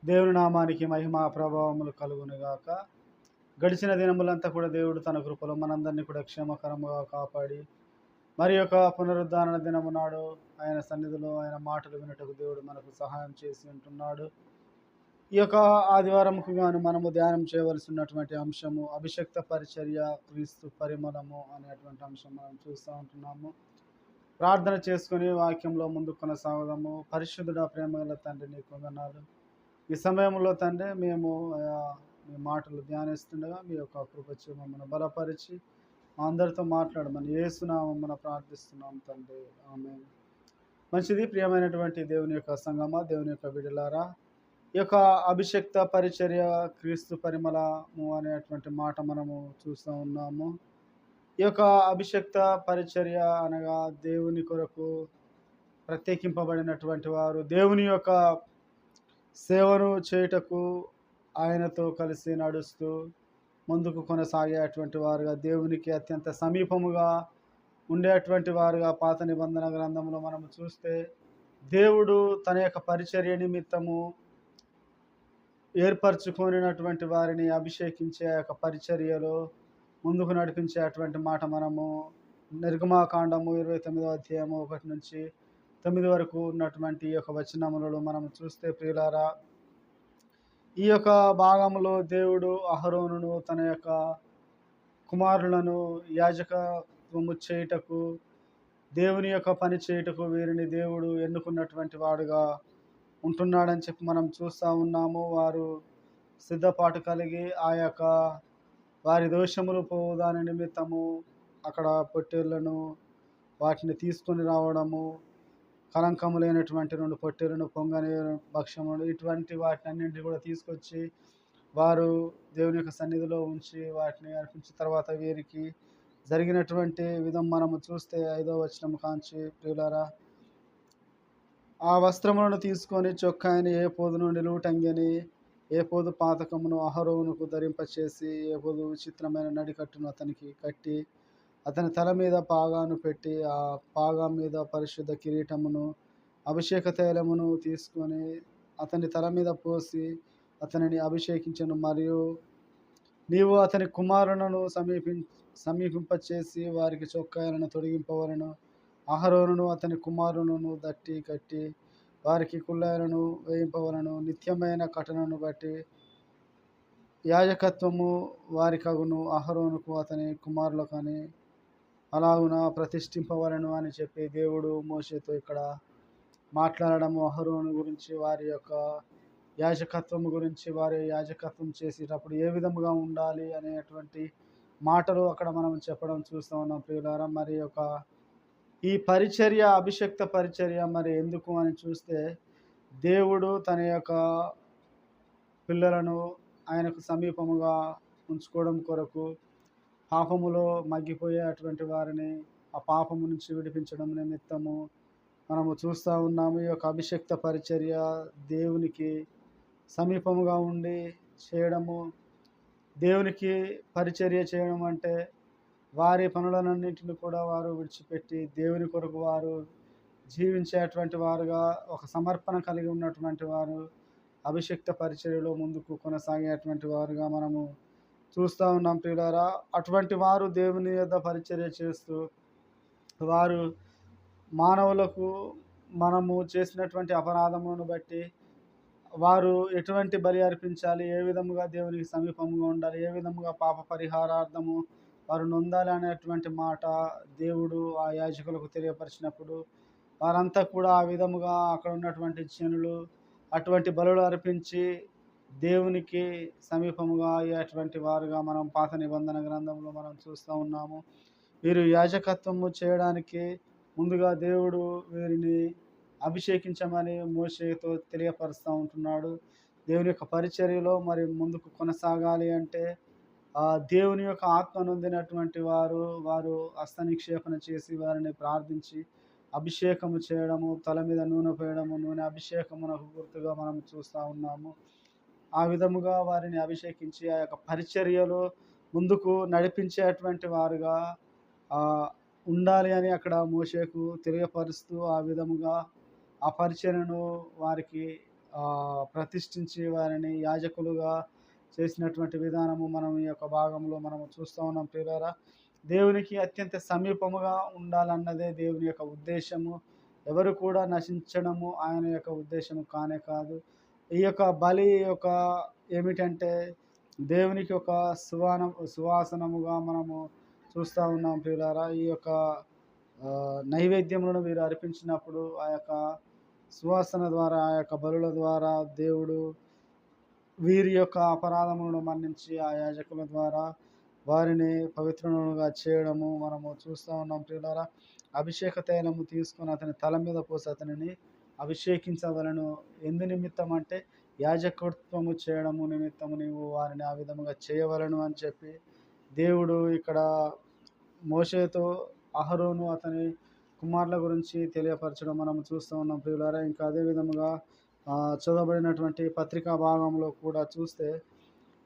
దేవుని నామానికి మహిమ ప్రభావములు కలుగునుగాక. గడిచిన దినములంతా కూడా దేవుడు తన కృపలో మనందరినీ కూడా క్షేమకరముగా కాపాడి మరి యొక్క పునరుద్ధరణ దినము నాడు ఆయన సన్నిధిలో ఆయన మాటలు వినుటకు దేవుడు మనకు సహాయం చేసి ఉంటున్నాడు. ఈ యొక్క ఆదివారంకు గాను మనము ధ్యానం చేయవలసినటువంటి అంశము అభిషక్త పరిచర్య క్రీస్తు పరిమళము అనేటువంటి అంశం మనం చూస్తూ ఉంటున్నాము. ప్రార్థన చేసుకుని వాక్యంలో ముందుకు కొనసాగుదాము. పరిశుద్ధుడా, ప్రేమగల తండ్రి, నీకు వందనాలు. ఈ సమయంలో తండ్రి మేము మీ మాటలు ధ్యానిస్తుండగా మీ యొక్క కృపచే మమ్మల్ని బలపరిచి మా అందరితో మాట్లాడమని యేసునామమున ప్రార్థిస్తున్నాం తండ్రి, ఆమేన్. మంచిది. ప్రియమైనటువంటి దేవుని యొక్క సంగమా, దేవుని యొక్క బిడ్డలారా, ఈ యొక్క అభిషక్త పరిచర్య క్రీస్తు పరిమళము అనేటువంటి మాట మనము చూస్తూ ఉన్నాము. ఈ యొక్క అభిషక్త పరిచర్య అనగా దేవుని కొరకు ప్రత్యేకింపబడినటువంటి వారు, దేవుని యొక్క సేవను చేయుటకు ఆయనతో కలిసి నడుస్తూ ముందుకు కొనసాగేటువంటి వారుగా, దేవునికి అత్యంత సమీపముగా ఉండేటువంటి వారుగా పాత నిబంధన గ్రంథంలో మనము చూస్తే దేవుడు తన యొక్క పరిచర్య నిమిత్తము ఏర్పరచుకొనినటువంటి వారిని అభిషేకించే ఆ యొక్క పరిచర్యలో ముందుకు నడిపించేటువంటి మాట మనము నిర్గమాకాండము 29వ అధ్యాయము 1 నుంచి 9 వరకు ఉన్నటువంటి ఈ యొక్క వచనములలో మనం చూస్తే, ప్రియులారా, ఈ యొక్క భాగంలో దేవుడు అహరోనును తన యొక్క కుమారులను యాజకత్వము చేయుటకు, దేవుని యొక్క పని చేయుటకు వీరిని దేవుడు ఎన్నుకున్నటువంటి వాడుగా ఉంటున్నాడని చెప్పి మనం చూస్తూ ఉన్నాము. వారు సిద్ధపాటు కలిగి ఆ యొక్క వారి దోషములు పోవు దాని నిమిత్తము అక్కడ పొట్టేళ్లను వాటిని తీసుకొని రావడము, కలంకము లేనటువంటి 2 పొట్టేలను, పొంగని భక్ష్యములు, ఇటువంటి వాటిని అన్నింటినీ కూడా తీసుకొచ్చి వారు దేవుని యొక్క సన్నిధిలో ఉంచి వాటిని అర్పించిన తర్వాత వీరికి జరిగినటువంటి విధం మనము చూస్తే 5వ వచనం కాంచి, ప్రియులారా, ఆ వస్త్రములను తీసుకొని చొక్కాయని, ఏపోదును, నిలువుటంగిని, ఏపోదు పాతకమును అహరోనుకు ధరింపచేసి ఏపోదు విచిత్రమైన నడికట్టును అతనికి కట్టి అతని తల మీద పాగాను పెట్టి ఆ పాగా మీద పరిశుద్ధ కిరీటమును అభిషేక తైలమును తీసుకొని అతని తల మీద పోసి అతనిని అభిషేకించను. మరియు నీవు అతని కుమారులను సమీపింపచేసి వారికి చొక్కాయలను తొడిగింపవలను. అహరోనును అతని కుమారులను దట్టి కట్టి వారికి కుళ్ళాయలను వేయింపవలను. నిత్యమైన కటనను బట్టి యాజకత్వము వారికగును, అహరోనుకు అతని కుమారులకు అని అలాగున ప్రతిష్ఠింపవలను అని చెప్పి దేవుడు మోషేతో ఇక్కడ మాట్లాడడము, అహరోను గురించి, వారి యొక్క యాజకత్వము గురించి, వారి యాజకత్వం చేసేటప్పుడు ఏ విధముగా ఉండాలి అనేటువంటి మాటలు అక్కడ మనం చెప్పడం చూస్తూ ఉన్నాం, ప్రియులారా. మరి యొక్క ఈ పరిచర్య, అభిషక్త పరిచర్య మరి ఎందుకు అని చూస్తే, దేవుడు తన యొక్క పిల్లలను ఆయనకు సమీపముగా ఉంచుకోవడం కొరకు, పాపములో మగ్గిపోయేటువంటి వారిని ఆ పాపము నుంచి విడిపించడం నిమిత్తము మనము చూస్తూ ఉన్నాము. ఈ యొక్క అభిషక్త పరిచర్య దేవునికి సమీపముగా ఉండి చేయడము. దేవునికి పరిచర్య చేయడం అంటే వారి పనులన్నింటిని కూడా వారు విడిచిపెట్టి దేవుని కొరకు వారు జీవించేటువంటి వారుగా, ఒక సమర్పణ కలిగి ఉన్నటువంటి వారు అభిషక్త పరిచర్యలో ముందుకు కొనసాగేటువంటి వారుగా మనము చూస్తూ ఉన్నాం, ప్రియులారా. అటువంటి వారు దేవుని యొద్ద పరిచర్య చేస్తూ వారు మానవులకు మనము చేసినటువంటి అపరాధములను బట్టి వారు ఎటువంటి బలి అర్పించాలి, ఏ విధముగా దేవునికి సమీపంగా ఉండాలి, ఏ విధముగా పాప పరిహారార్థము వారు నొందాలి అనేటువంటి మాట దేవుడు ఆ యాజకులకు తెలియపరిచినప్పుడు వారంతా కూడా ఆ విధముగా అక్కడ ఉన్నటువంటి జనులు అటువంటి బలులు అర్పించి దేవునికి సమీపముగా అయ్యేటువంటి వారుగా మనం పాత నిబంధన గ్రంథంలో మనం చూస్తూ ఉన్నాము. వీరు యాజకత్వము చేయడానికి ముందుగా దేవుడు వీరిని అభిషేకించమని మోషేతో తెలియపరుస్తూ ఉంటున్నాడు. దేవుని యొక్క పరిచర్యలో మరి ముందుకు కొనసాగాలి అంటే దేవుని యొక్క ఆత్మ నొందినటువంటి వారు హస్తనిక్షేపణ చేసి వారిని ప్రార్థించి అభిషేకము చేయడము, తల మీద నూనె పోయడము, నూనె అభిషేకమునకు గుర్తుగా మనం చూస్తూ ఉన్నాము. ఆ విధముగా వారిని అభిషేకించి ఆ యొక్క పరిచర్యలో ముందుకు నడిపించేటువంటి వారుగా ఉండాలి అని అక్కడ మోషేకు తెలియపరుస్తూ ఆ విధముగా ఆ పరిచర్యను వారికి ప్రతిష్ఠించి వారిని యాజకులుగా చేసినటువంటి విధానము మనం ఈ యొక్క భాగంలో మనము చూస్తూ ఉన్నాం ప్రియులారా. దేవునికి అత్యంత సమీపముగా ఉండాలన్నదే దేవుని యొక్క ఉద్దేశము. ఎవరు కూడా నశించడము ఆయన యొక్క ఉద్దేశము కానే కాదు. ఈ యొక్క బలి యొక్క ఏమిటంటే దేవునికి ఒక సువాసనముగా మనము చూస్తూ ఉన్నాం ప్రియులారా. ఈ యొక్క నైవేద్యములను వీరు అర్పించినప్పుడు ఆ యొక్క సువాసన ద్వారా, ఆ యొక్క బలుల ద్వారా దేవుడు వీరి యొక్క అపరాధములను మన్నించి ఆ యాజకుల ద్వారా వారిని పవిత్రులుగా చేయడము మనము చూస్తూ ఉన్నాం ప్రియులారా. అభిషేక తైలము తీసుకొని అతని తల మీద పోసి అతనిని అభిషేకించవలను. ఎందు నిమిత్తం అంటే యాజకత్వము చేయడము నిమిత్తము నీవు వారిని ఆ విధముగా చేయవలను అని చెప్పి దేవుడు ఇక్కడ మోషేతో అహరోను అతని కుమారుల గురించి తెలియపరచడం మనం చూస్తూ ఉన్నాం ప్రియులారా. ఇంకా అదే విధముగా చదవబడినటువంటి పత్రికా భాగంలో కూడా చూస్తే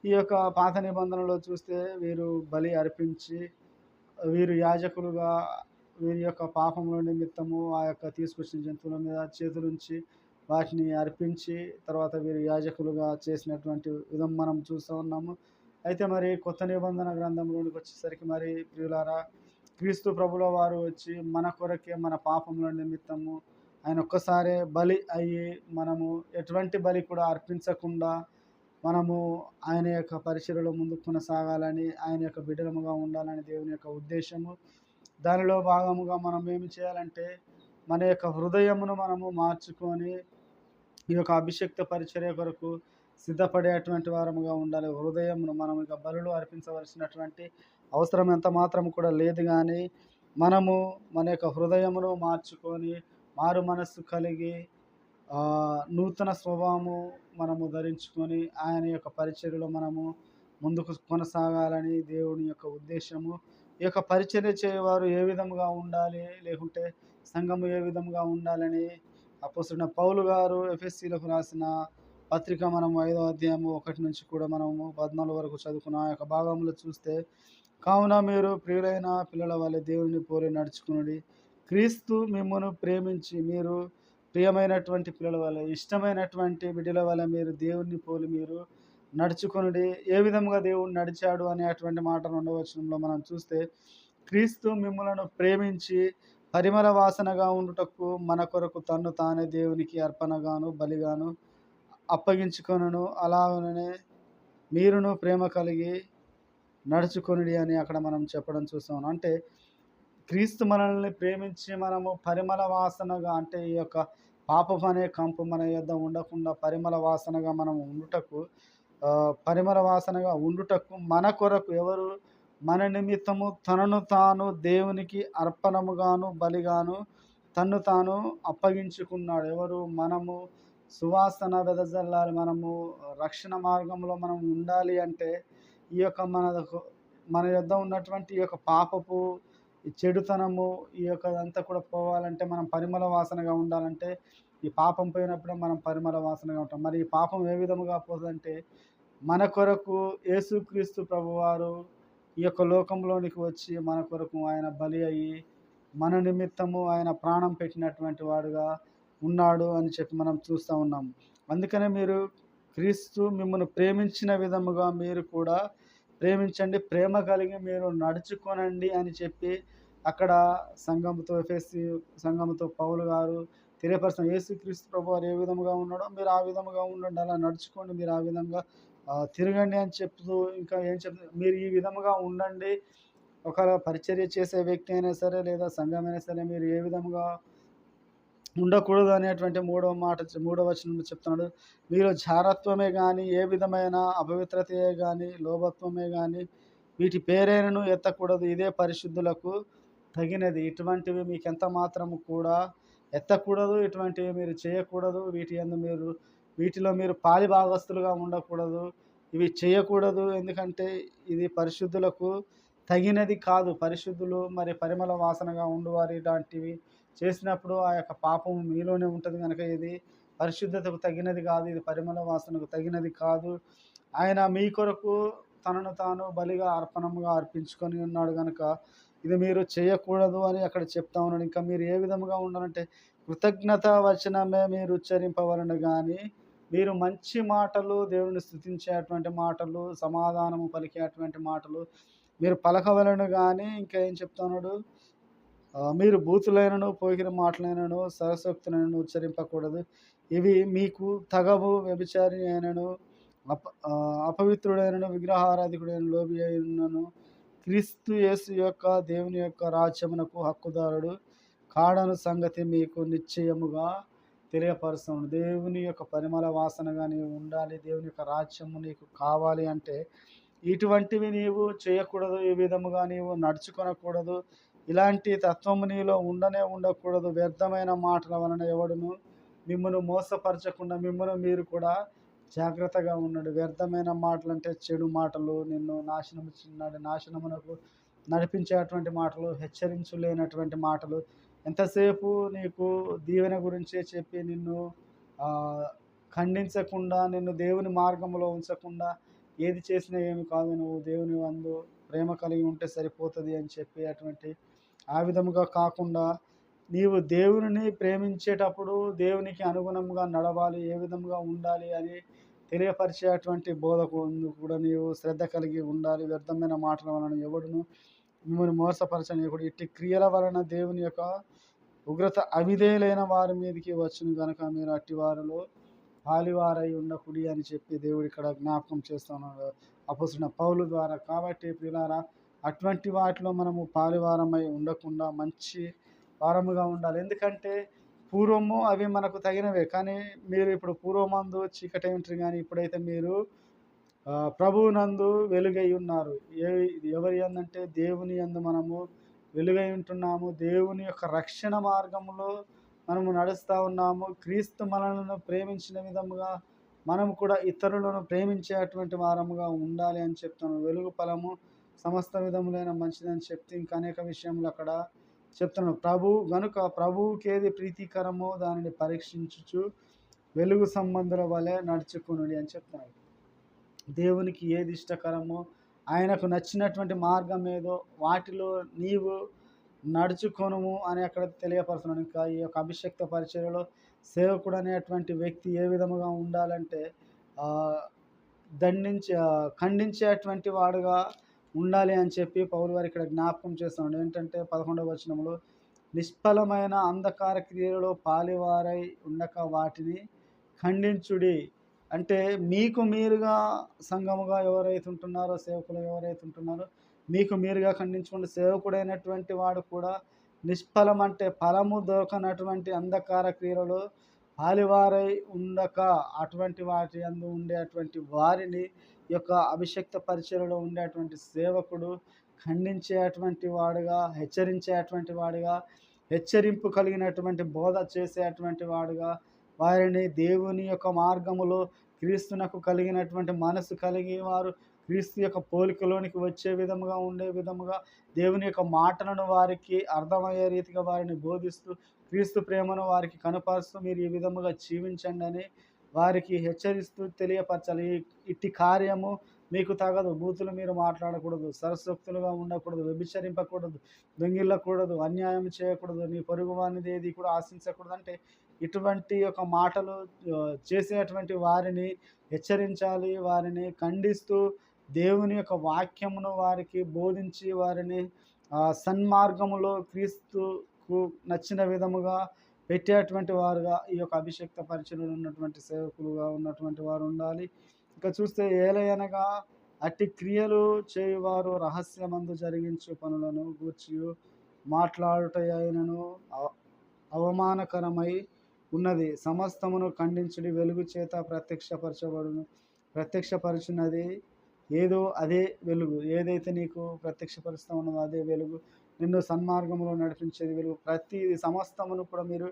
ఈ యొక్క పాత నిబంధనలో చూస్తే వీరు బలి అర్పించి వీరు యాజకులుగా వీరి యొక్క పాపముల నిమిత్తము ఆ యొక్క తీసుకొచ్చిన జంతువుల మీద చేతులుంచి వాటిని అర్పించి తర్వాత వీరు యాజకులుగా చేసినటువంటి విధం మనం చూస్తూ ఉన్నాము. అయితే మరి కొత్త నిబంధన గ్రంథంలోనికి వచ్చేసరికి మరి ప్రియులారా, క్రీస్తు ప్రభుల వారు వచ్చి మన కొరకే మన పాపముల నిమిత్తము ఆయన ఒక్కసారే బలి అయ్యి మనము ఎటువంటి బలి కూడా అర్పించకుండా మనము ఆయన యొక్క పరిచర్యలో ముందుకు కొనసాగాలని, ఆయన యొక్క బిడ్డలముగా ఉండాలని దేవుని యొక్క ఉద్దేశము. దానిలో భాగముగా మనం ఏమి చేయాలంటే మన యొక్క హృదయమును మనము మార్చుకొని ఈ యొక్క అభిషేక్త పరిచర్య కొరకు సిద్ధపడేటువంటి వారముగా ఉండాలి. హృదయమును మనం ఇక బలులు అర్పించవలసినటువంటి అవసరం ఎంత మాత్రం కూడా లేదు. కానీ మనము మన యొక్క హృదయమును మార్చుకొని మారు మనస్సు కలిగి నూతన స్వభావము మనము ధరించుకొని ఆయన యొక్క పరిచర్యలో మనము ముందుకు కొనసాగాలని దేవుని యొక్క ఉద్దేశము. ఈ యొక్క పరిచర్య చేయవారు ఏ విధముగా ఉండాలి, లేకుంటే సంఘము ఏ విధముగా ఉండాలని అపోస్తలుడైన పౌలు గారు ఎఫెసీలకు రాసిన పత్రిక మనము 5వ అధ్యాయము 1 నుంచి కూడా మనము 14 వరకు చదువుకున్న ఆ యొక్క భాగంలో చూస్తే, కావున మీరు ప్రియులైన పిల్లల వలె దేవుని పోలి నడుచుకునుడి. క్రీస్తు మిమ్మును ప్రేమించి మీరు ప్రియమైనటువంటి పిల్లల వలె, ఇష్టమైనటువంటి బిడ్డల వలె మీరు దేవుని పోలి మీరు నడుచుకునుడి. ఏ విధముగా దేవుడు నడిచాడు అనేటువంటి మాట 2వ వచనంలో మనం చూస్తే, క్రీస్తు మిమ్ములను ప్రేమించి పరిమళ వాసనగా ఉండుటకు మన కొరకు తన్ను తానే దేవునికి అర్పణగాను బలిగాను అప్పగించుకొనును. అలాగనే మీరును ప్రేమ కలిగి నడుచుకొనుడి అని అక్కడ మనం చెప్పడం చూస్తాం. అంటే క్రీస్తు మనల్ని ప్రేమించి మనము పరిమళ వాసనగా, అంటే ఈ యొక్క పాపం అనే కంపు మన యొద్ద ఉండకుండా పరిమళ వాసనగా మనం ఉండుటకు, పరిమళ వాసనగా ఉండుటకు మన కొరకు ఎవరు మన నిమిత్తము తనను తాను దేవునికి అర్పణముగాను బలిగాను తన్ను తాను అప్పగించుకున్నాడు. ఎవరు? మనము సువాసన వెదజల్లాలి, మనము రక్షణ మార్గంలో మనం ఉండాలి అంటే ఈ యొక్క మన యొద్ద ఉన్నటువంటి ఈ యొక్క పాపపు ఈ చెడుతనము ఈ యొక్క అంతా కూడా పోవాలంటే మనం పరిమళ వాసనగా ఉండాలంటే ఈ పాపం పోయినప్పుడు మనం పరిమళ వాసనగా ఉంటాం. మరి ఈ పాపం ఏ విధముగా పోదంటే మన కొరకు యేసుక్రీస్తు ప్రభువారు ఈ యొక్క లోకంలోనికి వచ్చి మన కొరకు ఆయన బలి అయ్యి మన నిమిత్తము ఆయన ప్రాణం పెట్టినటువంటి వాడుగా ఉన్నాడు అని చెప్పి మనం చూస్తూ ఉన్నాము. అందుకనే మీరు క్రీస్తు మిమ్మల్ని ప్రేమించిన విధముగా మీరు కూడా ప్రేమించండి, ప్రేమ కలిగి మీరు నడుచుకోనండి అని చెప్పి అక్కడ సంఘముతో ఎఫెసీ సంఘముతో పౌలు గారు తెలియపరుస్తున్న. యేసుక్రీస్తు ప్రభువారు ఏ విధముగా ఉన్నాడో మీరు ఆ విధముగా ఉండండి, అలా నడుచుకోండి, మీరు ఆ విధంగా తిరగండి అని చెప్తూ ఇంకా ఏం చెప్తుంది, మీరు ఈ విధముగా ఉండండి. ఒకవేళ పరిచర్య చేసే వ్యక్తి అయినా సరే లేదా సంఘమైనా సరే మీరు ఏ విధముగా ఉండకూడదు అనేటువంటి 3వ వచనంలో చెప్తున్నాడు. మీరు జారత్వమే కానీ ఏ విధమైన అపవిత్రతే కానీ లోభత్వమే కానీ వీటి పేరైనను ఎత్తకూడదు, ఇదే పరిశుద్ధులకు తగినది. ఇటువంటివి మీకు ఎంత మాత్రము కూడా ఎత్తకూడదు, ఇటువంటివి మీరు చేయకూడదు, వీటిలో మీరు పాలి భాగస్తులుగా ఉండకూడదు, ఇవి చేయకూడదు. ఎందుకంటే ఇది పరిశుద్ధులకు తగినది కాదు. పరిశుద్ధులు మరి పరిమళ వాసనగా ఉండువారు ఇలాంటివి చేసినప్పుడు ఆ యొక్క పాపం మీలోనే ఉంటుంది కనుక ఇది పరిశుద్ధతకు తగినది కాదు, ఇది పరిమళ వాసనకు తగినది కాదు. ఆయన మీ కొరకు తనను తాను బలిగా అర్పణముగా అర్పించుకొని ఉన్నాడు కనుక ఇది మీరు చేయకూడదు అని అక్కడ చెప్తా ఉన్నాడు. ఇంకా మీరు ఏ విధముగా ఉండాలంటే కృతజ్ఞత వచనమే మీరు ఉచ్చరింపవలను కానీ మీరు మంచి మాటలు, దేవుని స్తుతించేటువంటి మాటలు, సమాధానము పలికేటువంటి మాటలు మీరు పలకవలెను గాని ఇంకా ఏం చెప్తున్నాడు? మీరు బూతులైనను, పోకిరి మాటలైనను, సరసోక్తులైనను ఉచ్చరింపకూడదు. ఇవి మీకు తగవు. వ్యభిచారిణి అయినను, అపవిత్రుడైనను, విగ్రహారాధికుడైన లోబి అయినను క్రీస్తు యేసు యొక్క దేవుని యొక్క రాజ్యమునకు హక్కుదారుడు కాడను సంగతి మీకు నిశ్చయముగా తెలియపరుస్తాను. దేవుని యొక్క పరిమళ వాసనగా నీవు ఉండాలి. దేవుని యొక్క రాజ్యము నీకు కావాలి అంటే ఇటువంటివి నీవు చేయకూడదు. ఈ విధముగా నీవు నడుచుకొనకూడదు. ఇలాంటి తత్వము నీలో ఉండకూడదు. వ్యర్థమైన మాటల వలన ఎవడును మిమ్మల్ని మోసపరచకుండా మిమ్మల్ని మీరు కూడా జాగ్రత్తగా ఉండండి. వ్యర్థమైన మాటలు అంటే చెడు మాటలు, నిన్ను నాశనమునకు నడిపించేటువంటి మాటలు, హెచ్చరించులేనటువంటి మాటలు, ఎంతసేపు నీకు దీవెన గురించే చెప్పి నిన్ను ఖండించకుండా, నిన్ను దేవుని మార్గంలో ఉంచకుండా, ఏది చేసినా ఏమి కాదు, నువ్వు దేవుని యందు ప్రేమ కలిగి ఉంటే సరిపోతుంది అని చెప్పి అటువంటి ఆ విధముగా కాకుండా నీవు దేవునిని ప్రేమించేటప్పుడు దేవునికి అనుగుణంగా నడవాలి, ఏ విధంగా ఉండాలి అని తెలియపరిచేటువంటి బోధకు కూడా నీవు శ్రద్ధ కలిగి ఉండాలి. వ్యర్థమైన మాటల వలన ఎవడును మిమ్మల్ని మోసపరచనీయకుడు. ఇట్టి క్రియల వలన దేవుని యొక్క ఉగ్రత అవిధేయులైన వారి మీదకి వచ్చును గనుక మీరు అట్టి వారిలో పాలివారై ఉండకుడి అని చెప్పి దేవుడు ఇక్కడ జ్ఞాపకం చేస్తున్నాడు అపొస్తలుడైన పౌలు ద్వారా. కాబట్టి ప్రియులారా, అటువంటి వాటిలో మనము పాలివారమై ఉండకుండా మంచి వారముగా ఉండాలి. ఎందుకంటే పూర్వము అవి మనకు తగినవే, కానీ మీరు ఇప్పుడు పూర్వమందు చీకటి ఉంటారు, కానీ ఇప్పుడైతే మీరు ప్రభువునందు వెలుగై ఉన్నారు. ఎవరి యందంటే దేవుని యందు మనము వెలుగై ఉంటున్నాము. దేవుని యొక్క రక్షణ మార్గంలో మనము నడుస్తూ ఉన్నాము. క్రీస్తు మనలను ప్రేమించిన విధముగా మనము కూడా ఇతరులను ప్రేమించేటువంటి వారముగా ఉండాలి అని చెప్తాను. వెలుగు ఫలము సమస్త విధములైన మంచిదని చెప్తే ఇంకా అనేక విషయములు అక్కడ చెప్తున్నాను. ప్రభువుకి ఏది ప్రీతికరమో దానిని పరీక్షించుచు వెలుగు సంబంధుల వలె నడుచుకునుడి అని చెప్తున్నాడు. దేవునికి ఏది ఇష్టకరమో, ఆయనకు నచ్చినటువంటి మార్గం ఏదో వాటిలో నీవు నడుచుకొనుము అని అక్కడ తెలియపరుస్తున్నాడు. ఇంకా ఈ యొక్క అభిషక్త పరిచర్యలో సేవకుడు అనేటువంటి వ్యక్తి ఏ విధముగా ఉండాలంటే ఖండించేటువంటి వాడుగా ఉండాలి అని చెప్పి పౌలు వారు ఇక్కడ జ్ఞాపకం చేస్తున్నాడు. ఏంటంటే 11వ వచనంలో, నిష్ఫలమైన అంధకార క్రియలలో పాలివారై ఉండక వాటిని ఖండించుడి. అంటే మీకు మీరుగా సంఘముగా ఎవరైతే ఉంటున్నారో, సేవకులు ఎవరైతే ఉంటున్నారో మీకు మీరుగా ఖండించుకుంటే, సేవకుడైనటువంటి వాడు కూడా నిష్ఫలం అంటే ఫలము దొరకనటువంటి అంధకార క్రియలలో పాలివారై ఉండక అటువంటి వాటి అందు ఉండేటువంటి వారిని యొక్క అభిషక్త పరిచర్యలో ఉండేటువంటి సేవకుడు ఖండించేటువంటి వాడుగా, హెచ్చరించేటువంటి వాడుగా, హెచ్చరింపు కలిగినటువంటి బోధ చేసేటువంటి వాడుగా, వారిని దేవుని యొక్క మార్గములో క్రీస్తునకు కలిగినటువంటి మనసు కలిగి వారు క్రీస్తు యొక్క పోలికలోనికి వచ్చే విధముగా ఉండే విధముగా దేవుని యొక్క మాటలను వారికి అర్థమయ్యే రీతిగా వారిని బోధిస్తూ క్రీస్తు ప్రేమను వారికి కనపరుస్తూ మీరు ఈ విధముగా జీవించండి అని వారికి హెచ్చరిస్తూ తెలియపరచాలి. ఇట్టి కార్యము మీకు తగదు. బూతులు మీరు మాట్లాడకూడదు, సరసోక్తులుగా ఉండకూడదు, వ్యభిచరింపకూడదు, దొంగిల్లకూడదు, అన్యాయం చేయకూడదు, నీ పొరుగు వానిది ఏది కూడా ఆశించకూడదు. అంటే ఇటువంటి యొక్క మాటలు చేసేటువంటి వారిని హెచ్చరించాలి, వారిని ఖండిస్తూ దేవుని యొక్క వాక్యమును వారికి బోధించి వారిని సన్మార్గములో క్రీస్తుకు నచ్చిన విధముగా పెట్టేటువంటి వారుగా ఈ యొక్క అభిషక్త పరిచర్యలో ఉన్నటువంటి సేవకులుగా ఉన్నటువంటి వారు ఉండాలి. ఇంకా చూస్తే ఏలయనగా అట్టి క్రియలు చేయువారు రహస్యమందు జరిగించు పనులను గూర్చి మాట్లాడుటయైనను అవమానకరమై ఉన్నది. సమస్తమును ఖండించుడి. వెలుగు చేత ప్రత్యక్షపరచున్నది ఏదో అదే వెలుగు. ఏదైతే నీకు ప్రత్యక్షపరుస్తూ ఉన్నదో అదే వెలుగు. నిన్ను సన్మార్గంలో నడిపించేది వెలుగు. ప్రతి సమస్తమును కూడా మీరు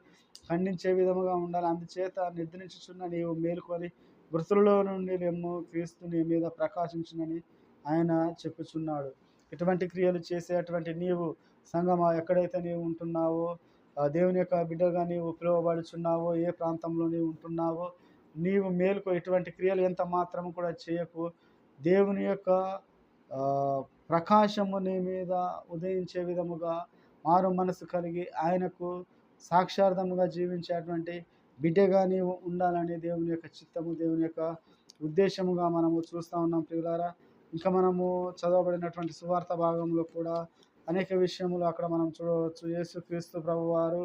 ఖండించే విధముగా ఉండాలి. అందుచేత నిద్రించుచున్న నీవు మేలుకొని మృతులలో నుండి లెమ్ము, క్రీస్తు నీ మీద ప్రకాశించునని ఆయన చెప్పుచున్నాడు. ఇటువంటి క్రియలు చేసేటువంటి నీవు సంగమా, ఎక్కడైతే నీవు ఉంటున్నావో, దేవుని యొక్క బిడ్డగా నీవు పిలువబడుచున్నావో, ఏ ప్రాంతంలో నీవు ఉంటున్నావో నీవు మేలుకో. ఇటువంటి క్రియలు ఎంత మాత్రం కూడా చేయకు. దేవుని యొక్క ప్రకాశము నీ మీద ఉదయించే విధముగా మారు మనసు కలిగి ఆయనకు సాక్షార్థముగా జీవించేటువంటి బిడ్డగా నీవు ఉండాలని దేవుని యొక్క చిత్తము, దేవుని యొక్క ఉద్దేశముగా మనము చూస్తూ ఉన్నాం ప్రియులారా. ఇంకా మనము చదవబడినటువంటి సువార్త భాగంలో కూడా అనేక విషయములు అక్కడ మనం చూడవచ్చు. యేసుక్రీస్తు ప్రభువారు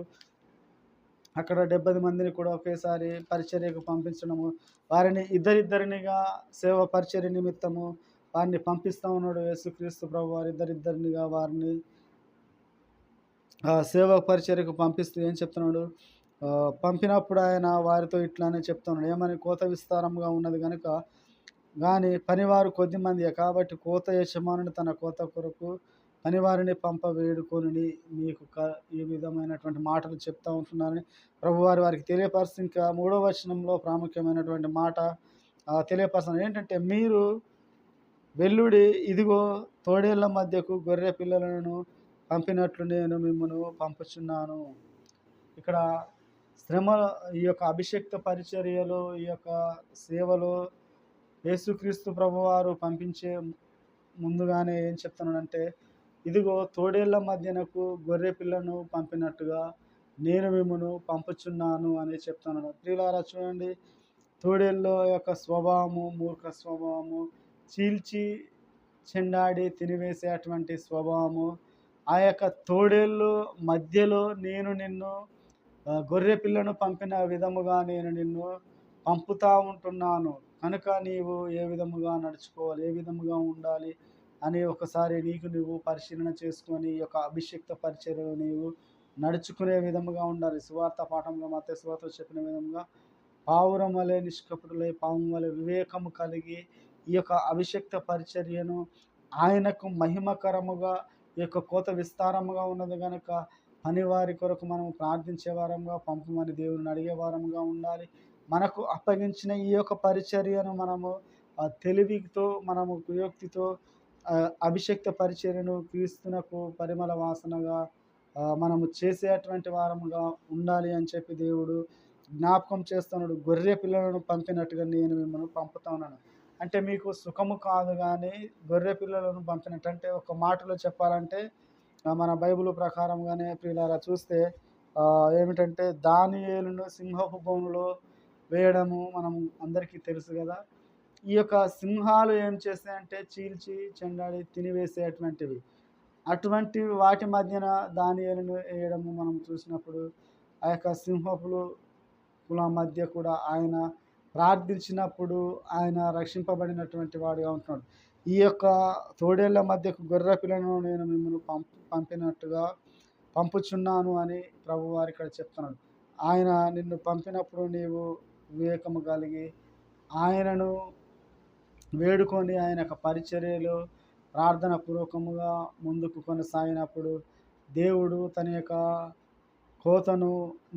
అక్కడ 70 మందిని కూడా ఒకేసారి పరిచర్యకు పంపించడము, వారిని ఇద్దరిద్దరినిగా సేవ పరిచర్య నిమిత్తము వారిని పంపిస్తూ ఉన్నాడు యేసుక్రీస్తు ప్రభువారు. ఇద్దరిద్దరినిగా వారిని సేవా పరిచర్యకు పంపిస్తూ ఏం చెప్తున్నాడు, పంపినప్పుడు ఆయన వారితో ఇట్లానే చెప్తున్నాడు, ఏమని, కోత విస్తారంగా ఉన్నది కనుక కానీ పనివారు కొద్దిమందియే, కాబట్టి కోత యజమానుని తన కోత కొరకు పనివారిని పంప వేడుకొని మీకు ఈ విధమైనటువంటి మాటలు చెప్తా ఉంటున్నారని ప్రభువారు వారికి తెలియపరుస్తూ, ఇంకా 3వ వచనంలో ప్రాముఖ్యమైనటువంటి మాట తెలియపరుస్తున్నారు. ఏంటంటే, మీరు వెల్లుడి, ఇదిగో తోడేళ్ల మధ్యకు గొర్రె పిల్లలను పంపినట్లు నేను మిమ్మల్ని పంపుచున్నాను. ఇక్కడ శ్రమ, ఈ యొక్క అభిషేక్త పరిచర్యలో, ఈ యొక్క సేవలో యేసుక్రీస్తు ప్రభువారు పంపించే ముందుగానే ఏం చెప్తున్నాడంటే, ఇదిగో తోడేళ్ల మధ్యనకు గొర్రె పిల్లను పంపినట్టుగా నేను మిమ్మల్ని పంపుచున్నాను అని చెప్తున్నాను. ప్రియులారా చూడండి, తోడేళ్ళ యొక్క స్వభావము మూర్ఖ స్వభావము, చీల్చి చెండాడి తినివేసేటువంటి స్వభావము. ఆ యొక్క తోడేళ్ళు మధ్యలో నేను నిన్ను గొర్రె పిల్లను పంపిన విధముగా నేను నిన్ను పంపుతా ఉంటున్నాను కనుక నీవు ఏ విధముగా నడుచుకోవాలి, ఏ విధముగా ఉండాలి అని ఒకసారి నీకు నువ్వు పరిశీలన చేసుకొని ఈ యొక్క అభిషేక్త పరిచర్యలో నీవు నడుచుకునే విధముగా ఉండాలి. సువార్త పాఠంలో మత్తయి సువార్తలో చెప్పిన విధంగా పావురం వలె నిష్కపటులై, పాము వలె వివేకము కలిగి ఈ యొక్క అభిషేక్త పరిచర్యను ఆయనకు మహిమకరముగా, ఈ యొక్క కోత విస్తారముగా ఉన్నది కనుక పనివారి కొరకు మనం ప్రార్థించే వారంగా, పంపమని దేవుని అడిగే వారంగా ఉండాలి. మనకు అప్పగించిన ఈ యొక్క పరిచర్యను మనము తెలివితో, మనము కుయోక్తితో అభిషేక్త పరిచర్యను క్రీస్తునకు పరిమళ వాసనగా మనము చేసేటువంటి వారముగా ఉండాలి అని చెప్పి దేవుడు జ్ఞాపకం చేస్తున్నాడు. గొర్రె పిల్లలను పంపినట్టుగా నేను మిమ్మల్ని పంపుతా ఉన్నాను. అంటే మీకు సుఖము కాదు కానీ గొర్రె పిల్లలను పంపినట్టు. అంటే ఒక మాటలో చెప్పాలంటే మన బైబిల్ ప్రకారంగానే ప్రియులారా చూస్తే ఏమిటంటే, దానియేలును సింహపు బోనులో వేయడము మనం అందరికీ తెలుసు కదా. ఈ యొక్క సింహాలు ఏం చేస్తాయంటే చీల్చి చెండాడి తినివేసేటువంటివి. అటువంటి వాటి మధ్యన దానియేలును వేయడము మనం చూసినప్పుడు ఆ యొక్క సింహపుల మధ్య కూడా ఆయన ప్రార్థించినప్పుడు ఆయన రక్షింపబడినటువంటి వాడుగా ఉంటున్నాడు. ఈ యొక్క తోడేళ్ల మధ్యకు గొర్రె పిల్లను నేను మిమ్మల్ని పంపినట్టుగా పంపుచున్నాను అని ప్రభువారు ఇక్కడ చెప్తున్నాడు. ఆయన నిన్ను పంపినప్పుడు నీవు వివేకము కలిగి ఆయనను వేడుకొని ఆయన యొక్క పరిచర్యలో ప్రార్థన పూర్వకముగా ముందుకు కొనసాగినప్పుడు దేవుడు తన యొక్క కోతను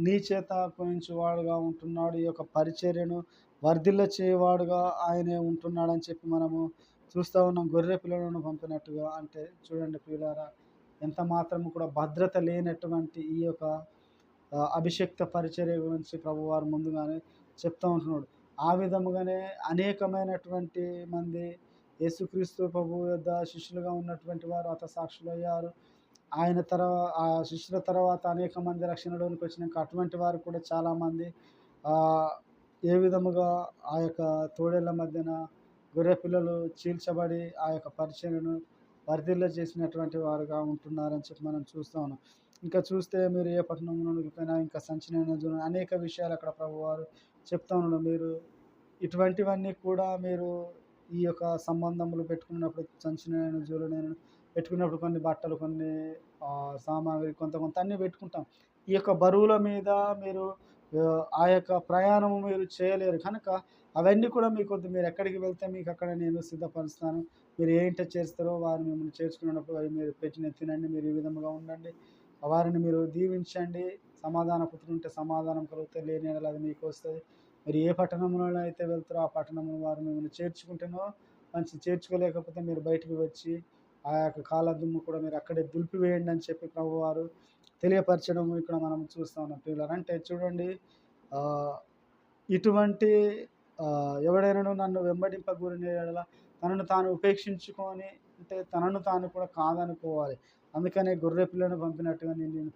నీ చేత కోయించువాడుగా ఉంటున్నాడు. ఈ యొక్క పరిచర్యను వర్ధిల్ల చేయవాడుగా ఆయనే ఉంటున్నాడని చెప్పి మనము చూస్తూ ఉన్నాం. గొర్రె పిల్లలను పంపినట్టుగా. అంటే చూడండి ప్రియులారా, ఎంత మాత్రము కూడా భద్రత లేనటువంటి ఈ యొక్క అభిషేక్త పరిచర్య గురించి ప్రభువారు ముందుగానే చెప్తూ ఉంటున్నాడు. ఆ విధముగానే అనేకమైనటువంటి మంది యేసుక్రీస్తు ప్రభువు యొద్ద శిష్యులుగా ఉన్నటువంటి వారు హతసాక్షులు అయ్యారు. ఆయన ఆ శిష్యుల తర్వాత అనేక మంది రక్షణలోనికి వచ్చినాక అటువంటి వారు కూడా చాలామంది ఏ విధముగా ఆ యొక్క తోడేళ్ల మధ్యన గొర్రె పిల్లలు చీల్చబడి ఆ యొక్క పరిచర్యను వర్ధిల్ల చేసినటువంటి వారుగా ఉంటున్నారని చెప్పి మనం చూస్తూ ఉన్నాం. ఇంకా చూస్తే మీరు ఏ పట్టణంలోనికి పోయినా, ఇంకా సంచినైన చూడండి, అనేక విషయాలు అక్కడ ప్రభువారు చెప్తా ఉన్నాడు. మీరు ఇటువంటివన్నీ కూడా మీరు ఈ యొక్క సంబంధములు పెట్టుకున్నప్పుడు, సంచినైన జూలనైన పెట్టుకున్నప్పుడు కొన్ని బట్టలు, కొన్ని సామాగ్రి, కొంత అన్నీ పెట్టుకుంటాం. ఈ యొక్క బరువుల మీద మీరు ఆ యొక్క ప్రయాణము మీరు చేయలేరు కనుక అవన్నీ కూడా మీకొద్దు. మీరు ఎక్కడికి వెళ్తే మీకు అక్కడ నేను సిద్ధపరుస్తాను. మీరు ఏంటో చేస్తారో వారు మిమ్మల్ని చేర్చుకున్నప్పుడు అవి మీరు పెట్టిన తినండి, మీరు ఈ విధముగా ఉండండి, వారిని మీరు దీవించండి. సమాధాన పుత్రులు ఉంటే సమాధానం కలిగితే, లేని ఎడల అది మీకు వస్తుంది. మీరు ఏ పట్టణంలో అయితే వెళ్తారో ఆ పట్టణంలో వారు మిమ్మల్ని చేర్చుకుంటేనో మంచి, చేర్చుకోలేకపోతే మీరు బయటికి వచ్చి ఆ యొక్క కాళ్ళ దుమ్ము కూడా మీరు అక్కడే దులిపివేయండి అని చెప్పి ప్రభువారు తెలియపరచడం ఇక్కడ మనం చూస్తూ ఉన్నాం ప్రియులారా. అంటే చూడండి, ఇటువంటి ఎవడైనాను నన్ను వెంబడింపగూరిన యెడల తనను తాను ఉపేక్షించుకొని, అంటే తనను తాను కూడా కాదనుకోవాలి. అందుకనే గొర్రె పిల్లను పంపినట్టుగా నేను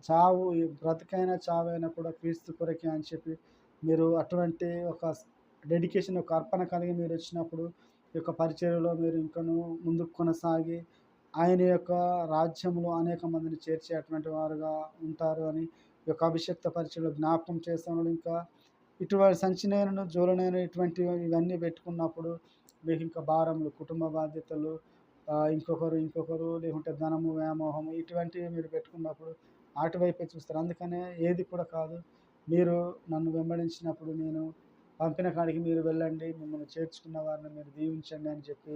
చావు, బ్రతుకైనా చావైనా కూడా క్రీస్తు కొరకే అని చెప్పి మీరు అటువంటి ఒక డెడికేషన్, ఒక అర్పణ కలిగి మీరు వచ్చినప్పుడు ఈ యొక్క పరిచర్యలో మీరు ఇంకనూ ముందుకు కొనసాగి ఆయన యొక్క రాజ్యంలో అనేక మందిని చేర్చేటువంటి వారుగా ఉంటారు అని ఈ యొక్క అభిషిక్త పరిచయలో జ్ఞాపకం చేస్తున్నాడు. ఇంకా ఇటువంటి సంచినేనను, జోలనేను ఇటువంటివి ఇవన్నీ పెట్టుకున్నప్పుడు మీకు ఇంకా భారములు, కుటుంబ బాధ్యతలు, ఇంకొకరు లేకుంటే ధనము, వ్యామోహము ఇటువంటివి మీరు పెట్టుకున్నప్పుడు ఆటి వైపే చూస్తారు. అందుకనే ఏది కూడా కాదు. మీరు నన్ను వెంబడించినప్పుడు నేను పంపిన కాడికి మీరు వెళ్ళండి. మిమ్మల్ని చేర్చుకున్న వారిని మీరు దీవించండి అని చెప్పి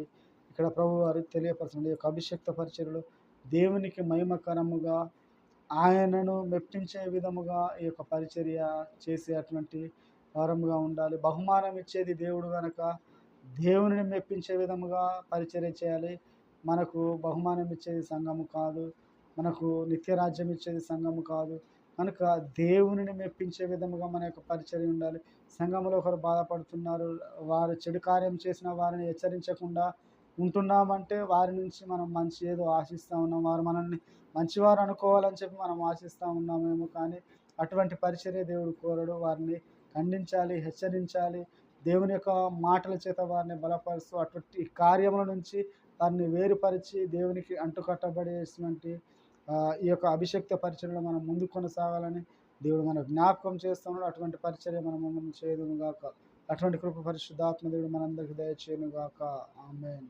ఇక్కడ ప్రభువారు తెలియపరచండి. ఈ యొక్క అభిషిక్త పరిచర్యలో దేవునికి మహిమకరముగా, ఆయనను మెప్పించే విధముగా ఈ యొక్క పరిచర్య చేసే అటువంటి వారముగా ఉండాలి. బహుమానం ఇచ్చేది దేవుడు గనక దేవునిని మెప్పించే విధముగా పరిచర్య చేయాలి. మనకు బహుమానం ఇచ్చేది సంఘము కాదు. మనకు నిత్యరాజ్యం ఇచ్చేది సంఘము కాదు. కనుక దేవునిని మెప్పించే విధముగా మన యొక్క పరిచర్య ఉండాలి. సంఘములో ఒకరు బాధపడుతున్నారు, వారు చెడు కార్యం చేసిన వారిని హెచ్చరించకుండా ఉంటున్నామంటే వారి నుంచి మనం మంచి ఏదో ఆశిస్తూ ఉన్నాం. వారు మనల్ని మంచివారు అనుకోవాలని చెప్పి మనం ఆశిస్తూ ఉన్నామేమో, కానీ అటువంటి పరిచర్య దేవుడు కోరడు. వారిని ఖండించాలి, హెచ్చరించాలి. దేవుని యొక్క మాటల చేత వారిని బలపరుస్తూ అటువంటి కార్యముల నుంచి వారిని వేరుపరిచి దేవునికి అంటుకట్టబడేటువంటి ఈ యొక్క అభిషక్త పరిచర్యలో మనం ముందుకు కొనసాగాలని దేవుడు మనకు జ్ఞాపకం చేస్తున్నాడు. అటువంటి పరిచర్య మనం ముందు చేయదుము గాక. అటువంటి కృప పరిశుద్ధాత్మ దేవుడు మనందరికీ దయచేయును గాక. ఆమేన్.